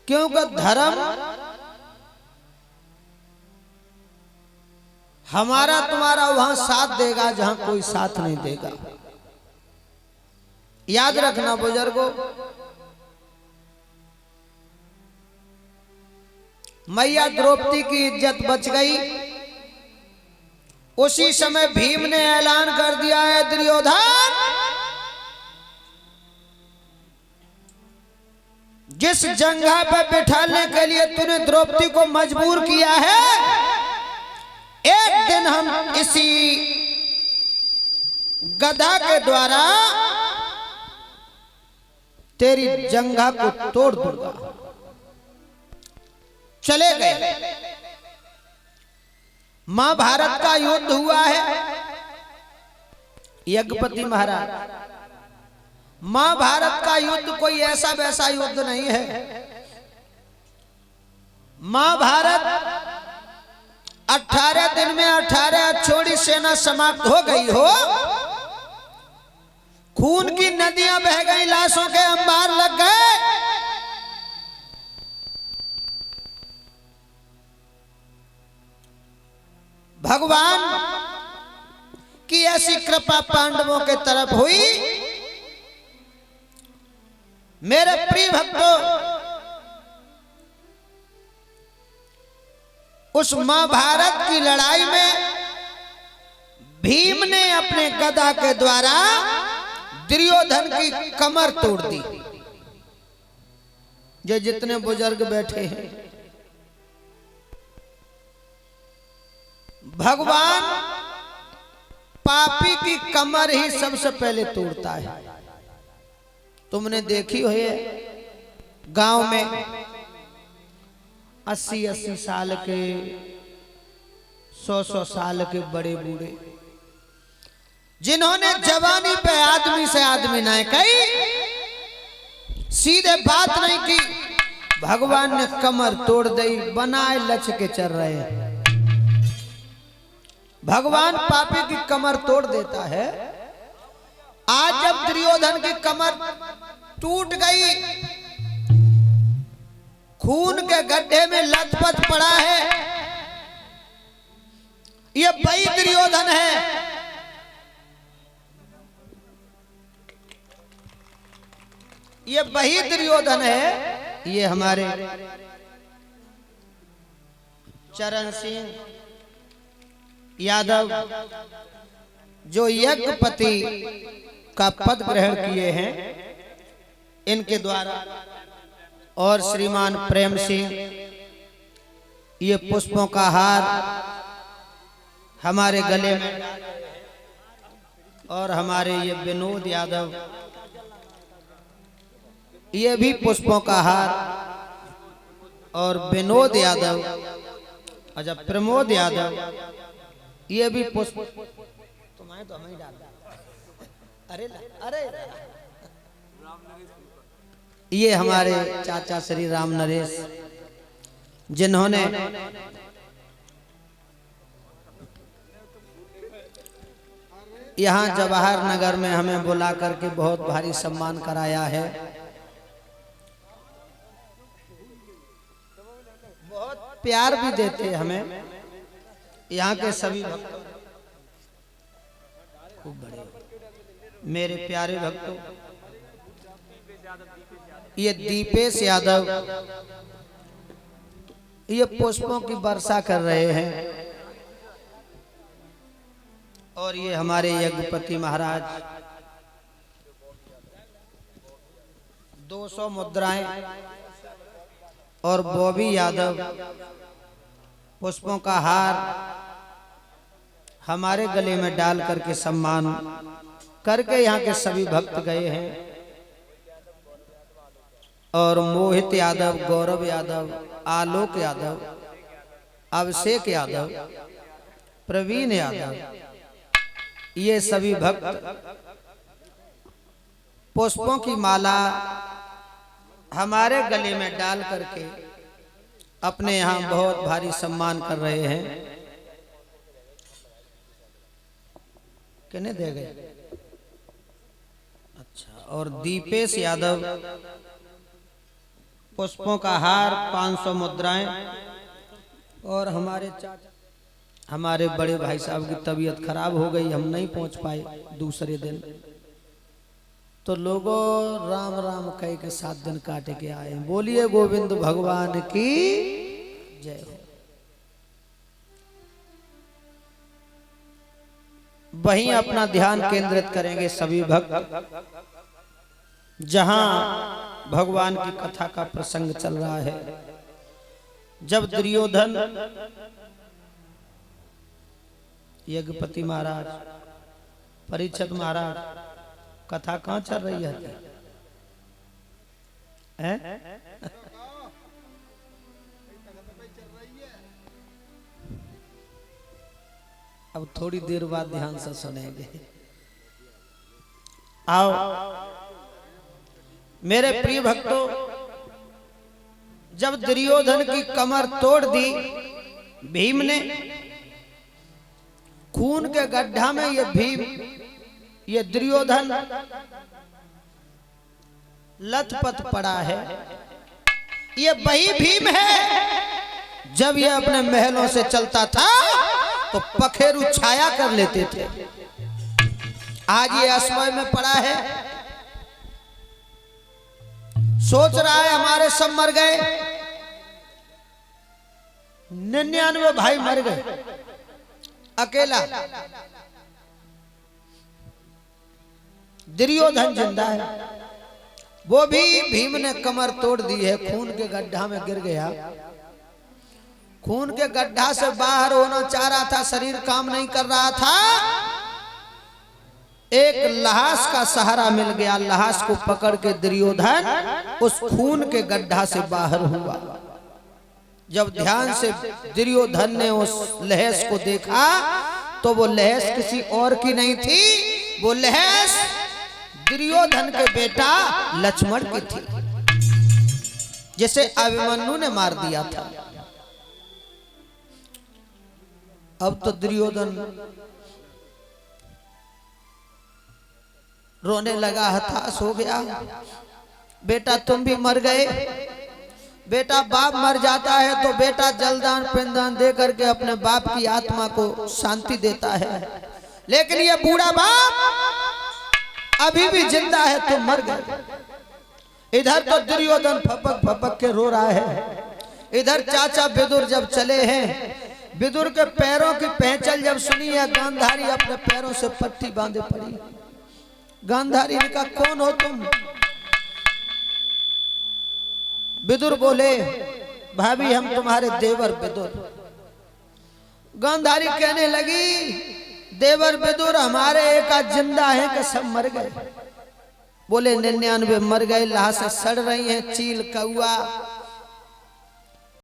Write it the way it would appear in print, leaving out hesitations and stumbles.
क्योंकि धर्म हमारा तुम्हारा वहां साथ देगा जहां कोई साथ नहीं देगा। याद रखना बुजुर्गों, मैया द्रौपदी की इज्जत बच गई। उसी समय भीम ने ऐलान कर दिया है, दुर्योधन जिस जंघा पर बिठाने के लिए तूने द्रौपदी को मजबूर किया है, एक दिन हम इसी गधा के द्वारा तेरी जंघा को तोड़ दूंगा। चले गए। महाभारत का युद्ध हुआ है। यज्ञपति महाराज, महाभारत का युद्ध कोई ऐसा वैसा युद्ध नहीं है। महाभारत 18 दिन में 18 छोड़ी सेना समाप्त हो गई हो, खून की नदियां बह गई, लाशों के अंबार लग गए। भगवान की ऐसी कृपा पांडवों के तरफ हुई। मेरे प्रिय भक्तों, उस महाभारत की लड़ाई में भीम ने अपने गदा के द्वारा दुर्योधन की कमर तोड़ दी। जो जितने बुजुर्ग बैठे हैं, भगवान पापी की कमर ही सबसे पहले तोड़ता है। तुमने देखी हो गांव में 80-80 साल के, 100-100 साल के बड़े बूढ़े, जिन्होंने जवानी पे आदमी से आदमी नहीं कही, सीधे बात नहीं की, भगवान ने कमर तोड़ दी, बनाए लच के चल रहे हैं। भगवान पापी की कमर तोड़ देता है। आज जब दुर्योधन की कमर टूट गई, खून के गड्ढे में लथपथ पड़ा है, ये वही दुर्योधन है। ये वही दुर्योधन है। ये हमारे चरण सिंह यादव जो यज्ञपति का पद ग्रहण किए हैं, इनके द्वारा, और श्रीमान प्रेम सिंह, ये पुष्पों का हार हमारे गले में, और हमारे ये विनोद यादव, ये भी पुष्पों का हार, और विनोद यादव, अच्छा प्रमोद यादव, ये भी पुष्प। तुम्हारे तो हमें डाल, अरे अरे ये हमारे चाचा श्री राम नरेश, जिन्होंने यहाँ जवाहर नगर में हमें बुला करके बहुत भारी सम्मान कराया है। बहुत प्यार भी देते हमें यहाँ के सभी भक्तों, खूब बड़े मेरे प्यारे भक्तों। ये दीपेश यादव, ये पुष्पों की वर्षा कर रहे हैं, और ये हमारे यज्ञपति महाराज 200 मुद्राएं, और बॉबी यादव पुष्पों का हार हमारे गले में डाल करके सम्मान करके यहाँ के सभी भक्त गए हैं। और मोहित यादव, गौरव यादव, आलोक यादव, अभिषेक यादव, प्रवीण यादव, ये सभी भक्त पुष्पों की माला हमारे गले में डाल करके अपने यहाँ बहुत भारी सम्मान कर रहे हैं। किन्हें दे गए? अच्छा, और दीपेश यादव पुष्पों का हार, 500 मुद्राएं। और हमारे बड़े भाई साहब की तबीयत खराब हो गई, हम नहीं पहुंच पाए दूसरे दिन, तो लोगों राम राम कह के 7 दिन काटे के आए। बोलिए गोविंद भगवान की जय हो। वहीं अपना ध्यान केंद्रित करेंगे सभी भक्त, जहां भगवान की कथा का प्रसंग चल रहा है। जब दुर्योधन यज्ञपति महाराज, परीक्षित महाराज, कथा कहां चल रही है? अब थोड़ी देर बाद ध्यान से सुनेंगे। आओ मेरे प्रिय भक्तों, जब दुर्योधन की कमर तोड़ दी भीम ने, खून के गड्ढा में ये भीम, ये दुर्योधन लथपथ पड़ा है। ये वही भीम है जब ये अपने महलों से चलता था तो पखेरु छाया कर लेते थे। आज ये असमय में पड़ा है, सोच रहा है हमारे सब मर गए, 99 भाई मर गए, अकेला दुर्योधन जिंदा है। वो भी भीम ने कमर तोड़ दी है, खून के गड्ढा में गिर गया। खून के गड्ढा से बाहर होना चाह रहा था, शरीर काम नहीं कर रहा था। एक लहास का सहारा मिल गया, लहास को पकड़ के दुर्योधन उस खून के गड्ढा से बाहर हुआ। जब ध्यान से दुर्योधन ने उस लहस को देखा तो वो लहस किसी और की नहीं थी, वो लहस दुर्योधन के बेटा लक्ष्मण की थी, जिसे अभिमन्यु ने मार दिया था। अब तो दुर्योधन रोने लगा, हताश हो गया। बेटा तुम भी मर गए। बेटा बाप मर जाता है तो बेटा जलदान पिंडदान दे करके अपने बाप की आत्मा को शांति देता है, लेकिन ये बूढ़ा बाप अभी भी जिंदा है, तुम मर गए। इधर तो दुर्योधन फपक फपक के रो रहा है, इधर चाचा विदुर जब चले हैं, विदुर के पैरों की पहचल जब सुनी है, गांधारी अपने पैरों से पट्टी बांधे पड़ी। गांधारी ने कहा कौन हो तुम? विदुर बोले भाभी हम तुम्हारे देवर विदुर। गांधारी कहने लगी देवर विदुर हमारे एक आज जिंदा है कि सब मर गए? बोले 99 मर गए, लाश सड़ रही हैं, चील कौआ